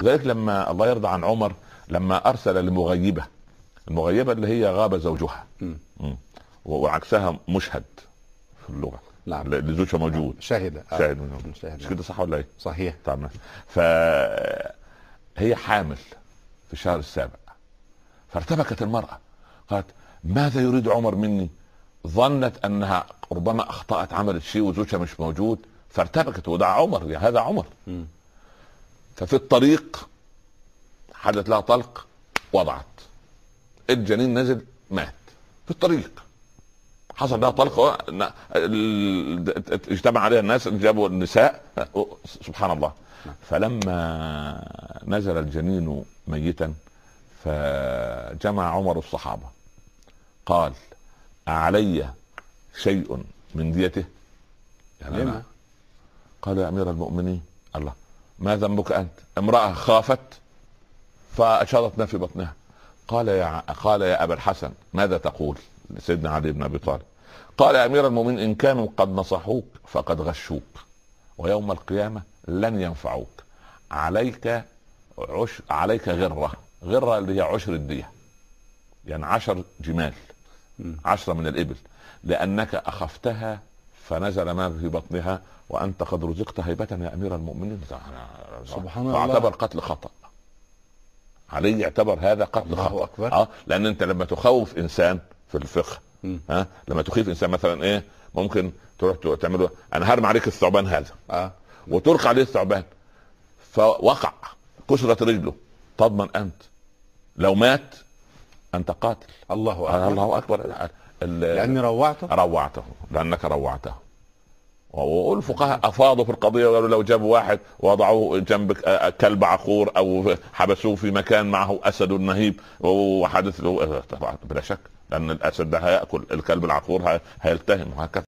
لذلك لما الله يرضى عن عمر لما ارسل لمغيبه، المغيبه اللي هي غاب زوجها وعكسها مشهد في اللغه، نعم، اللي زوجها موجود، شاهد مش كده صح ولا ايه؟ صحيح. طبعا. فهي حامل في الشهر السابع، فارتبكت المرأة، قالت ماذا يريد عمر مني؟ ظنت انها ربما اخطأت، عملت شيء وزوجها مش موجود، فارتبكت. وده عمر، يعني هذا عمر. ففي الطريق حدث لها طلق، وضعت الجنين، نزل مات في الطريق، حصل لها طلق. اجتمع عليها الناس، جابوا النساء، سبحان الله. فلما نزل الجنين ميتا فجمع عمر الصحابة، قال أعلي شيء من ديته؟ يعني أنا. قال يا أمير المؤمنين، الله ما ذنبك أنت؟ امرأة خافت فأشارتنا في بطنها. قال يا أبا الحسن ماذا تقول؟ سيدنا علي بن أبي طالب. قال يا أمير المؤمنين إن كانوا قد نصحوك فقد غشوك، ويوم القيامة لن ينفعوك. عليك غرة اللي هي عشر الدية، يعني 10 جمال، 10 من الإبل، لأنك أخفتها فنزل ما في بطنها وأنت قد رزقت هيبة يا أمير المؤمنين. سبحان الله. فاعتبر قتل خطأ، علي يعتبر هذا قتل خطأ. أكبر. لأن أنت لما تخوف إنسان في الفقه، لما تخيف إنسان مثلا إيه، ممكن تروح تعمله أنا هرمي عليك الثعبان هذا، وتلقى عليه الثعبان فوقع كسرت رجله، تضمن أنت لو مات أنت قاتل. الله أكبر. الله أكبر. لأني روعته، لأنك روعته. والفقهاء أفاضوا في القضية وقالوا لو جابوا واحد وضعوه جنب كلب عقور أو حبسوه في مكان معه أسد نهيب وحدث له، طبعا بلا شك، لأن الأسد ده هيأكل الكلب العقور، هيلتهم، وهكذا.